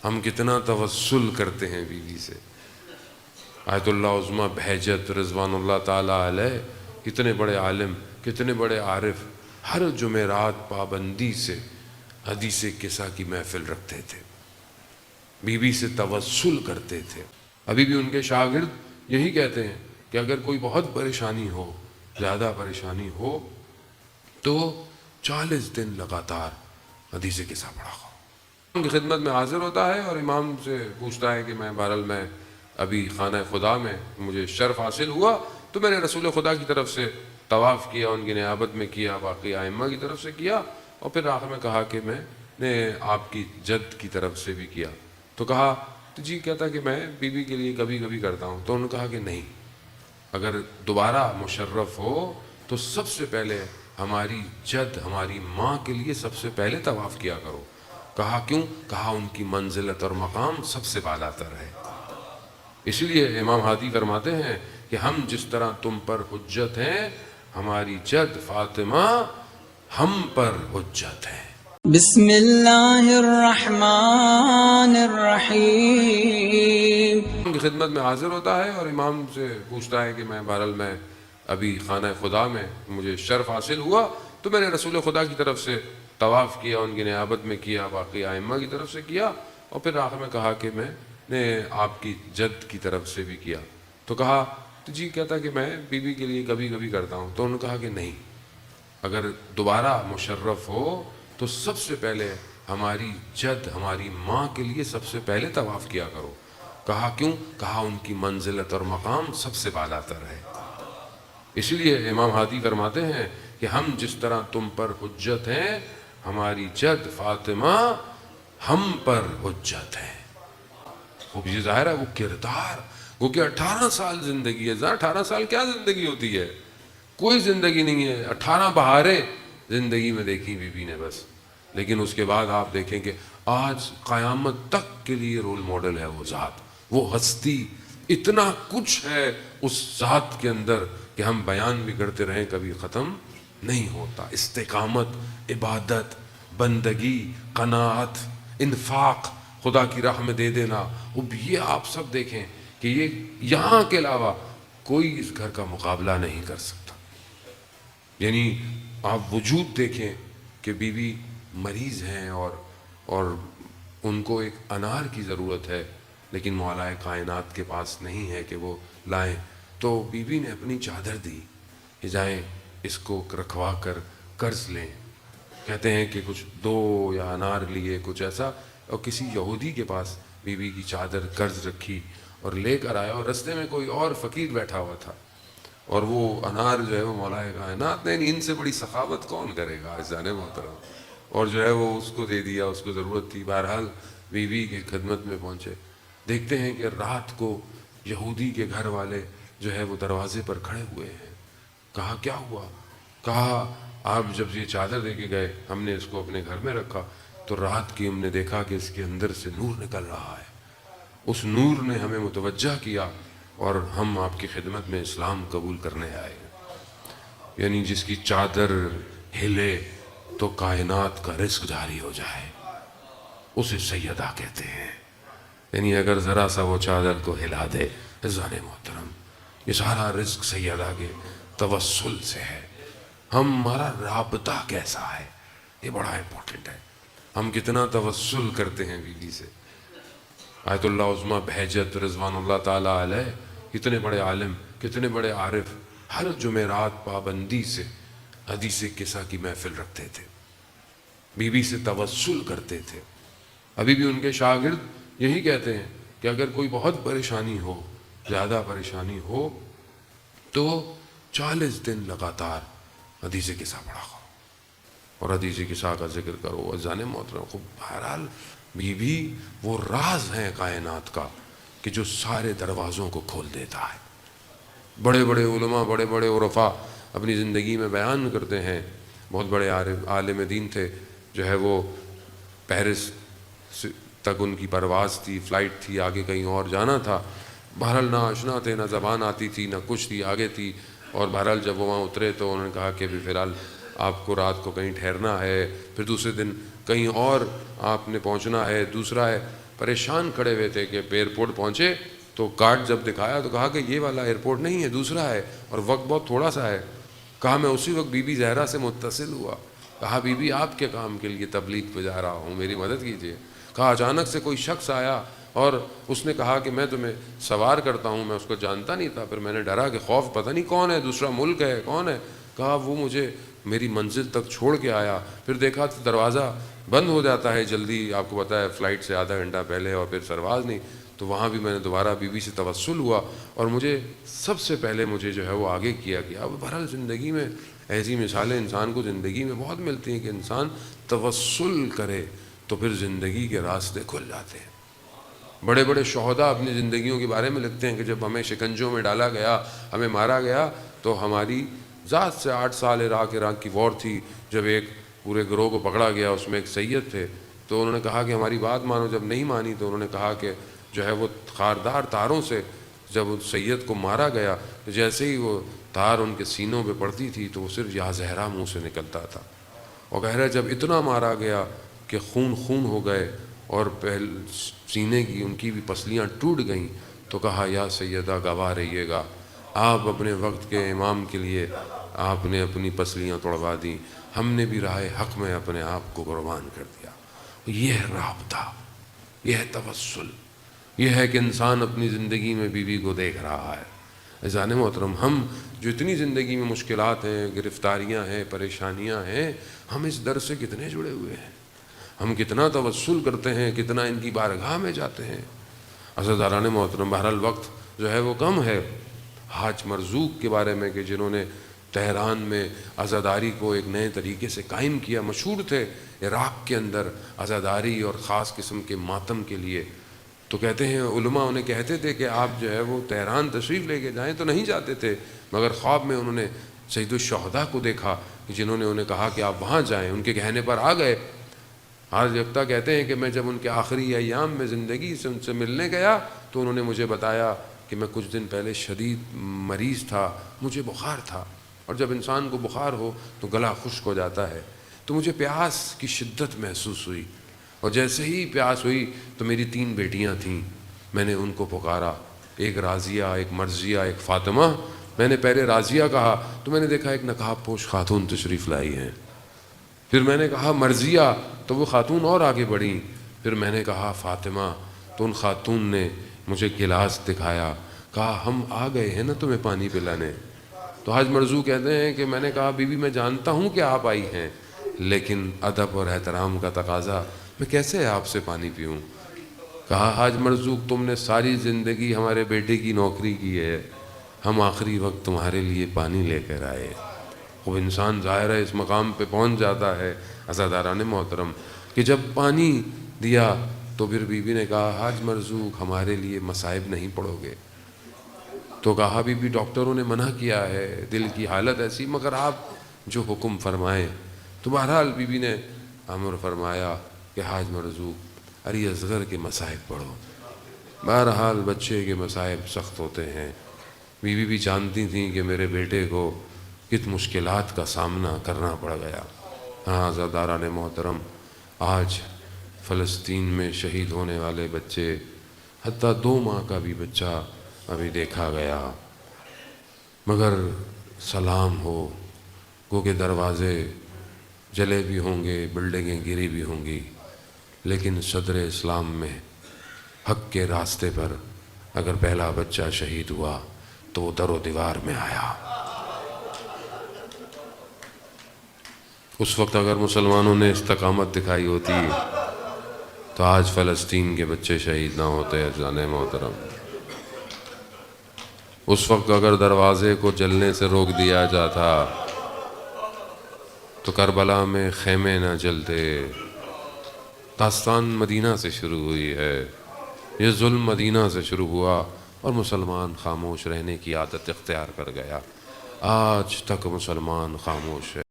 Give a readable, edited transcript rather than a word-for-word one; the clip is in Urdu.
ہم کتنا توسل کرتے ہیں بیوی سے۔ آیت اللہ عظمیٰ بہجت رضوان اللہ تعالیٰ علیہ کتنے بڑے عالم، کتنے بڑے عارف، ہر جمعرات پابندی سے حدیث قصہ کی محفل رکھتے تھے، بیوی سے توسل کرتے تھے۔ ابھی بھی ان کے شاگرد یہی کہتے ہیں کہ اگر کوئی بہت پریشانی ہو، زیادہ پریشانی ہو، تو 40 دن لگاتار حدیث قصہ پڑھا کرو۔ امام کی خدمت میں حاضر ہوتا ہے اور امام سے پوچھتا ہے کہ بہرحال میں ابھی خانہ خدا میں مجھے شرف حاصل ہوا تو میں نے رسول خدا کی طرف سے طواف کیا، ان کی نیابت میں کیا، باقی ائمہ کی طرف سے کیا، اور پھر آخر میں کہا کہ میں نے آپ کی جد کی طرف سے بھی کیا۔ تو کہا تو جی کہتا کہ میں بیوی کے لیے کبھی کبھی کرتا ہوں۔ تو انہوں نے کہا کہ نہیں، اگر دوبارہ مشرف ہو تو سب سے پہلے ہماری جد، ہماری ماں کے لیے سب سے پہلے طواف کیا کرو۔ کہا کیوں؟ کہا ان کی منزلت اور مقام سب سے بالا تر ہے۔ اس لیے امام ہادی فرماتے ہیں کہ ہم جس طرح تم پر حجت ہیں، ہماری جد فاطمہ ہم پر حجت ہے۔ بسم اللہ الرحمن الرحیم۔ امام کی خدمت میں حاضر ہوتا ہے اور امام سے پوچھتا ہے کہ بہرحال میں ابھی خانہ خدا میں مجھے شرف حاصل ہوا تو میں نے رسول خدا کی طرف سے طواف کیا، ان کی نیابت میں کیا، باقی ائمہ کی طرف سے کیا، اور پھر آخر میں کہا کہ میں نے آپ کی جد کی طرف سے بھی کیا۔ تو کہا تو جی کہتا کہ میں بیوی کے لیے کبھی کبھی کرتا ہوں۔ تو انہوں نے کہا کہ نہیں، اگر دوبارہ مشرف ہو تو سب سے پہلے ہماری جد، ہماری ماں کے لیے سب سے پہلے طواف کیا کرو۔ کہا کیوں؟ کہا ان کی منزلت اور مقام سب سے بالا تر ہے۔ اس لیے امام ہادی فرماتے ہیں کہ ہم جس طرح تم پر حجت ہیں، ہماری جد فاطمہ ہم پر حجت ہے۔ خوب یہ ظاہر ہے وہ کردار، وہ کہ 18 سال زندگی ہے۔ 18 سال کیا زندگی ہوتی ہے؟ کوئی زندگی نہیں ہے۔ 18 بہاریں زندگی میں دیکھی بی بی نے بس، لیکن اس کے بعد آپ دیکھیں کہ آج قیامت تک کے لیے رول ماڈل ہے وہ ذات، وہ ہستی۔ اتنا کچھ ہے اس ذات کے اندر کہ ہم بیان بھی کرتے رہیں کبھی ختم نہیں ہوتا۔ استقامت، عبادت، بندگی، قناعت، انفاق، خدا کی راہ میں دے دینا، اب یہ آپ سب دیکھیں کہ یہ یہاں کے علاوہ کوئی اس گھر کا مقابلہ نہیں کر سکتا۔ یعنی آپ وجود دیکھیں کہ بیوی مریض ہیں اور ان کو ایک انار کی ضرورت ہے، لیکن مولا کائنات کے پاس نہیں ہے کہ وہ لائیں، تو بیوی نے اپنی چادر دی کہ جائیں اس کو رکھوا کر قرض لیں۔ کہتے ہیں کہ کچھ 2 یا انار لیے کچھ ایسا، اور کسی یہودی کے پاس بیوی کی چادر قرض رکھی اور لے کر آیا، اور رستے میں کوئی اور فقیر بیٹھا ہوا تھا، اور وہ انار جو ہے وہ مولا کائنات نے، ان سے بڑی سخاوت کون کرے گا عزیزان محترم، اور جو ہے وہ اس کو دے دیا، اس کو ضرورت تھی۔ بہرحال بیوی کی خدمت میں پہنچے، دیکھتے ہیں کہ رات کو یہودی کے گھر والے جو ہے وہ دروازے پر کھڑے ہوئے ہیں۔ کہا کیا ہوا؟ کہا آپ جب یہ چادر دے کے گئے، ہم نے اس کو اپنے گھر میں رکھا تو رات کی ہم نے دیکھا کہ اس کے اندر سے نور نکل رہا ہے، اس نور نے ہمیں متوجہ کیا اور ہم آپ کی خدمت میں اسلام قبول کرنے آئے۔ یعنی جس کی چادر ہلے تو کائنات کا رزق جاری ہو جائے، اسے سیدہ کہتے ہیں۔ یعنی اگر ذرا سا وہ چادر کو ہلا دے، عزیزان محترم، یہ سارا رزق سیدہ کے توسل سے ہے۔ ہمارا رابطہ کیسا ہے، یہ بڑا امپورٹنٹ ہے۔ ہم کتنا توسل کرتے ہیں بیوی سے۔ آیت اللہ عظمیٰ بہجت رضوان اللہ تعالیٰ علیہ کتنے بڑے عالم، کتنے بڑے عارف، ہر جمعرات پابندی سے حدیث قصہ کی محفل رکھتے تھے، بیوی سے توسل کرتے تھے۔ ابھی بھی ان کے شاگرد یہی کہتے ہیں کہ اگر کوئی بہت پریشانی ہو، زیادہ پریشانی ہو، تو 40 دن لگاتار حدیث قصہ پڑھا کرو اور حدیث قصہ کا ذکر کرو۔ عزیزان محترم، خوب بہرحال بیوی وہ راز ہے کائنات کا کہ جو سارے دروازوں کو کھول دیتا ہے۔ بڑے بڑے علماء، بڑے بڑے عرفاء اپنی زندگی میں بیان کرتے ہیں۔ بہت بڑے عالم دین تھے، جو ہے وہ پیرس تک ان کی پرواز تھی، فلائٹ تھی، آگے کہیں اور جانا تھا۔ بہرحال نہ آشنا تھے، نہ زبان آتی تھی، نہ کچھ تھی، آگے تھی، اور بہرحال جب وہ وہاں اترے تو انہوں نے کہا کہ فی الحال آپ کو رات کو کہیں ٹھہرنا ہے، پھر دوسرے دن کہیں اور آپ نے پہنچنا ہے، دوسرا ہے۔ پریشان کھڑے ہوئے تھے کہ ایئرپورٹ پہنچے تو کارڈ جب دکھایا تو کہا کہ یہ والا ایئرپورٹ نہیں ہے، دوسرا ہے، اور وقت بہت تھوڑا سا ہے۔ کہا میں اسی وقت بی بی زہرا سے متصل ہوا، کہا بی بی آپ کے کام کے لیے تبلیغ پہ جا رہا ہوں، میری مدد کیجیے۔ کہا اچانک سے کوئی شخص آیا اور اس نے کہا کہ میں تمہیں سوار کرتا ہوں، میں اس کو جانتا نہیں تھا، پھر میں نے ڈرا کہ خوف پتہ نہیں کون ہے، دوسرا ملک ہے، کون ہے۔ کہا وہ مجھے میری منزل تک چھوڑ کے آیا، پھر دیکھا تو دروازہ بند ہو جاتا ہے جلدی، آپ کو پتہ ہے فلائٹ سے آدھا گھنٹہ پہلے، اور پھر سرواز نہیں، تو وہاں بھی میں نے دوبارہ بی بی سے توسل ہوا، اور مجھے سب سے پہلے مجھے جو ہے وہ آگے کیا گیا۔ بہرحال زندگی میں ایسی مثالیں انسان کو زندگی میں بہت ملتی ہیں کہ انسان توسل کرے تو پھر زندگی کے راستے کھل جاتے ہیں۔ بڑے بڑے شہداء اپنی زندگیوں کے بارے میں لکھتے ہیں کہ جب ہمیں شکنجوں میں ڈالا گیا، ہمیں مارا گیا، تو ہماری ذات سے 8 سال عراق کی وار تھی، جب ایک پورے گروہ کو پکڑا گیا، اس میں ایک سید تھے، تو انہوں نے کہا کہ ہماری بات مانو، جب نہیں مانی تو انہوں نے کہا کہ جو ہے وہ خاردار تاروں سے جب اس سید کو مارا گیا، تو جیسے ہی وہ تار ان کے سینوں پہ پڑتی تھی تو وہ صرف یا زہرا منہ سے نکلتا تھا، اور کہہ رہا ہے جب اتنا مارا گیا کہ خون ہو گئے اور سینے کی ان کی بھی پسلیاں ٹوٹ گئیں، تو کہا یا سیدہ گواہ رہیے گا، آپ اپنے وقت کے امام کے لیے آپ نے اپنی پسلیاں توڑوا دیں، ہم نے بھی راہ حق میں اپنے آپ کو قربان کر دیا۔ یہ ہے رابطہ، یہ ہے توسل، یہ ہے کہ انسان اپنی زندگی میں بیوی کو دیکھ رہا ہے۔ عزیزان محترم، ہم جو اتنی زندگی میں مشکلات ہیں، گرفتاریاں ہیں، پریشانیاں ہیں، ہم اس در سے کتنے جڑے ہوئے ہیں، ہم کتنا توسل کرتے ہیں، کتنا ان کی بارگاہ میں جاتے ہیں۔ عزیزان محترم، بہرحال وقت جو ہے وہ کم ہے۔ حاج مرزوق کے بارے میں کہ جنہوں نے تہران میں عزاداری کو ایک نئے طریقے سے قائم کیا، مشہور تھے عراق کے اندر عزاداری اور خاص قسم کے ماتم کے لیے، تو کہتے ہیں علماء انہیں کہتے تھے کہ آپ جو ہے وہ تہران تشریف لے کے جائیں، تو نہیں جاتے تھے، مگر خواب میں انہوں نے سید الشہداء کو دیکھا جنہوں نے انہیں کہا کہ آپ وہاں جائیں، ان کے کہنے پر آ گئے۔ حاج یکتا کہتے ہیں کہ میں جب ان کے آخری ایام میں زندگی سے ان سے ملنے گیا تو انہوں نے مجھے بتایا کہ میں کچھ دن پہلے شدید مریض تھا، مجھے بخار تھا، اور جب انسان کو بخار ہو تو گلا خشک ہو جاتا ہے، تو مجھے پیاس کی شدت محسوس ہوئی، اور جیسے ہی پیاس ہوئی تو میری 3 بیٹیاں تھیں، میں نے ان کو پکارا، ایک راضیہ، ایک مرضیہ، ایک فاطمہ۔ میں نے پہلے راضیہ کہا تو میں نے دیکھا ایک نقاب پوش خاتون تشریف لائی ہیں، پھر میں نے کہا مرضیہ تو وہ خاتون اور آگے بڑھیں، پھر میں نے کہا فاطمہ، تو ان خاتون نے مجھے گلاس دکھایا، کہا ہم آ گئے ہیں نا تمہیں پانی پلانے۔ تو حاج مرزوق کہتے ہیں کہ میں نے کہا بی بی میں جانتا ہوں کہ آپ آئی ہیں، لیکن ادب اور احترام کا تقاضا، میں کیسے آپ سے پانی پیوں؟ کہا حاج مرزوق تم نے ساری زندگی ہمارے بیٹے کی نوکری کی ہے، ہم آخری وقت تمہارے لیے پانی لے کر آئے۔ وہ انسان ظاہر ہے اس مقام پہ پہنچ جاتا ہے عزاداران محترم کہ جب پانی دیا تو پھر بی بی نے کہا حاج مرزوق ہمارے لیے مصائب نہیں پڑھو گے؟ تو کہا بی بی ڈاکٹروں نے منع کیا ہے، دل کی حالت ایسی، مگر آپ جو حکم فرمائیں۔ تو بہرحال بی بی نے امر فرمایا کہ حاج مرزوق علی اصغر کے مصائب پڑھو۔ بہرحال بچے کے مصائب سخت ہوتے ہیں، بی بی بھی جانتی تھیں کہ میرے بیٹے کو کت مشکلات کا سامنا کرنا پڑ گیا۔ ہاں عزاداران محترم، آج فلسطین میں شہید ہونے والے بچے، حتیٰ 2 ماہ کا بھی بچہ ابھی دیکھا گیا، مگر سلام ہو، گو کہ دروازے جلے بھی ہوں گے، بلڈنگیں گری بھی ہوں گی، لیکن صدر اسلام میں حق کے راستے پر اگر پہلا بچہ شہید ہوا تو وہ در و دیوار میں آیا۔ اس وقت اگر مسلمانوں نے استقامت دکھائی ہوتی تو آج فلسطین کے بچے شہید نہ ہوتے۔ عزیزان محترم، اس وقت اگر دروازے کو جلنے سے روک دیا جاتا تو کربلا میں خیمے نہ جلتے۔ داستان مدینہ سے شروع ہوئی ہے، یہ ظلم مدینہ سے شروع ہوا اور مسلمان خاموش رہنے کی عادت اختیار کر گیا۔ آج تک مسلمان خاموش ہے۔